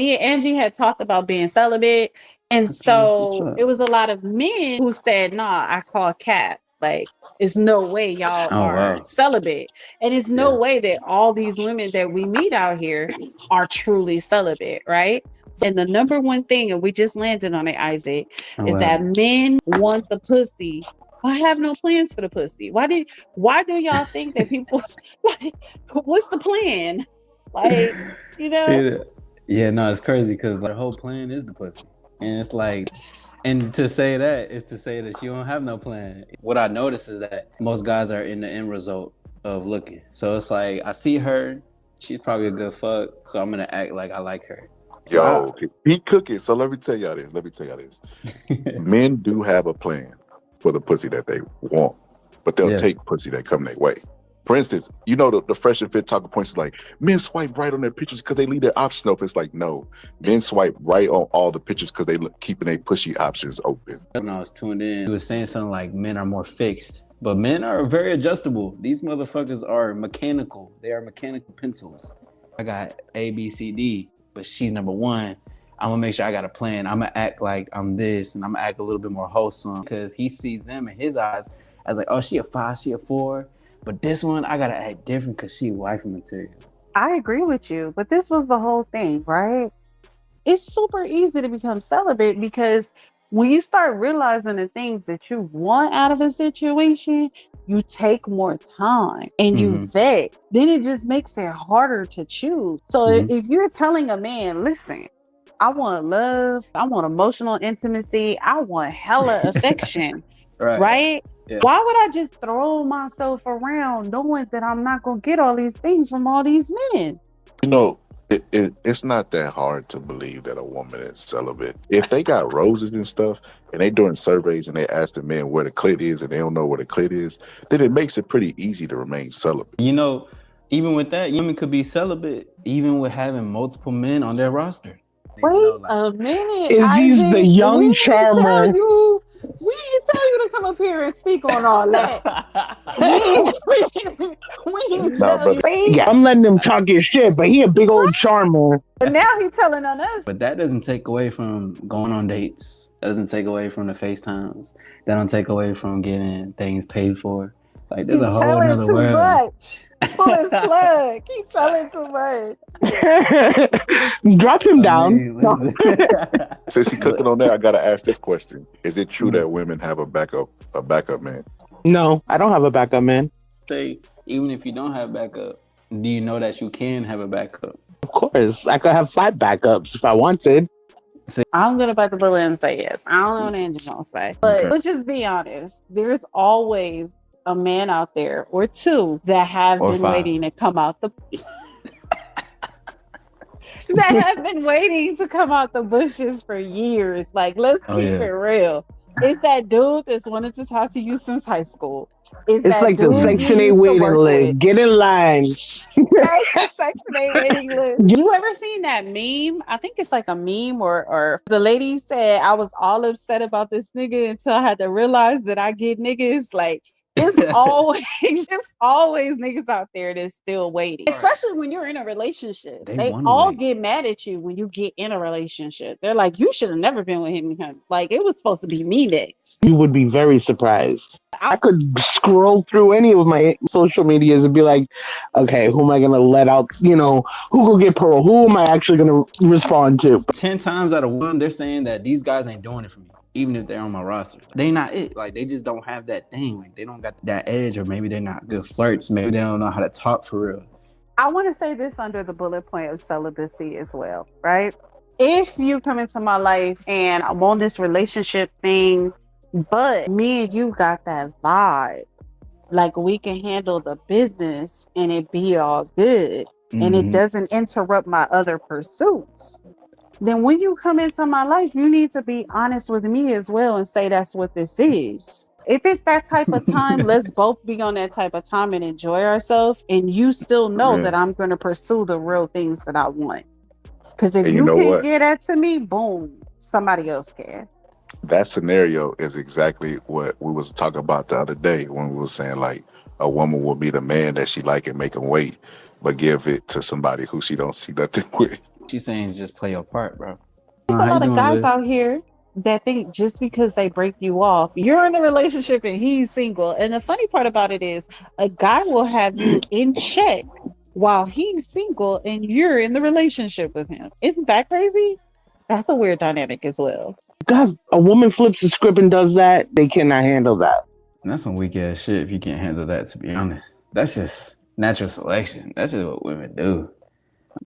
Me and Angie had talked about being celibate. And Okay, that's what's so up. it was a lot of men who said, nah, I call cap. Like, it's no way y'all Oh are wow. celibate. And it's no Yeah. way that all these women that we meet out here are truly celibate, right? And the number one thing, and we just landed on it, Isaac, Oh is that wow. men want the pussy. I have no plans for the pussy. Why do y'all think that people like what's the plan? Like, you know? Yeah. Yeah, no, it's crazy because their whole plan is the pussy. And it's like, and to say that is to say that you don't have no plan. What I notice is that most guys are in the end result of looking. So it's like, I see her, she's probably a good fuck, so I'm gonna act like I like her. So Yo, he cooking. So let me tell y'all this. Let me tell y'all this. Men do have a plan for the pussy that they want, but they'll yes. take pussy that come their way. For instance, you know the fresh and fit talking points is like men swipe right on their pictures because they leave their option open. It's like no, men swipe right on all the pictures because they look keeping their pushy options open. When I was tuned in, he was saying something like men are more fixed, but men are very adjustable. These motherfuckers are mechanical. They are mechanical pencils. I got A, B, C, D, but she's number one. I'm gonna make sure I got a plan. I'm gonna act like I'm this, and I'm gonna act a little bit more wholesome because he sees them in his eyes as like, oh, she a 5, she a 4, but this one I gotta act different because she wifey material. I agree with you, but this was the whole thing, right? It's super easy to become celibate because when you start realizing the things that you want out of a situation, you take more time and you Mm-hmm. vet. Then it just makes it harder to choose. So Mm-hmm. if you're telling a man, listen, I want love, I want emotional intimacy, I want hella affection, Right. right? Yeah. Why would I just throw myself around knowing that I'm not going to get all these things from all these men? You know, it's not that hard to believe that a woman is celibate. If they got roses and stuff, and they doing surveys and they ask the men where the clit is, and they don't know where the clit is, then it makes it pretty easy to remain celibate. You know, even with that, women could be celibate, even with having multiple men on their roster. You Wait know, like a minute, Is he's the Isaac. young charmer? We didn't tell you to come up here and speak on all that. We didn't Nah, tell you. brother. Yeah, I'm letting him talk his shit, but he a big old charmer. But now he's telling on us. but that doesn't take away from going on dates. That doesn't take away from the FaceTimes. That don't take away from getting things paid for. Like there's a He's whole telling nother too world. much. Pull his plug. He's telling too much. Drop him I down. mean, listen. Since he cooking on that, I gotta ask this question: is it true Mm. that women have a backup man? No, I don't have a backup man. Say, even if you don't have backup, do you know that you can have a backup? Of course, I could have 5 backups if I wanted. I'm gonna bite the bullet and say yes. I don't know what Angie's gonna say. But Okay. let's just be honest. There's always a man out there or two that have Or been 5. waiting to come out the that have been waiting to come out the bushes for years. Like, let's Oh, keep yeah. it real. It's that dude that's wanted to talk to you since high school. It's It's that like the dude you Section 8 used to waiting work list. with. Get in line. Yes, the Section 8 waiting list. You ever seen that meme? I think it's like a meme or the lady said, I was all upset about this nigga until I had to realize that I get niggas. Like, it's always niggas out there that's still waiting. Especially when you're in a relationship. They They wanna all wait. get mad at you when you get in a relationship. They're like, you should have never been with him. Like, it was supposed to be me next. You would be very surprised. I could scroll through any of my social medias and be like, okay, who am I going to let out? You know, who will get parole? Who am I actually going to respond to? 10 times out of 1, they're saying that these guys ain't doing it for me, even if they're on my roster. They not it. Like, they just don't have that thing. Like, they don't got that edge, or maybe they're not good flirts. Maybe they don't know how to talk for real. I want to say this under the bullet point of celibacy as well, right? If you come into my life and I'm on this relationship thing, but me and you got that vibe, like we can handle the business and it be all good, and it Mhm. doesn't interrupt my other pursuits, then when you come into my life, you need to be honest with me as well and say that's what this is. If it's that type of time, let's both be on that type of time and enjoy ourselves. And you still know Yeah. that I'm going to pursue the real things that I want. Because if And you you know can't what? get that to me, boom, somebody else can. That scenario is exactly what we was talking about the other day when we was saying like a woman will meet a man that she like and make him wait, but give it to somebody who she don't see nothing with. She's saying just play your part, bro. There's a How you lot of doing, guys Liz? out here that think just because they break you off, you're in a relationship and he's single. And the funny part about it is a guy will have you in check while he's single and you're in the relationship with him. Isn't that crazy? That's a weird dynamic as well. God, a woman flips the script and does that, they cannot handle that. And that's some weak ass shit if you can't handle that, to be honest. That's just natural selection. That's just what women do.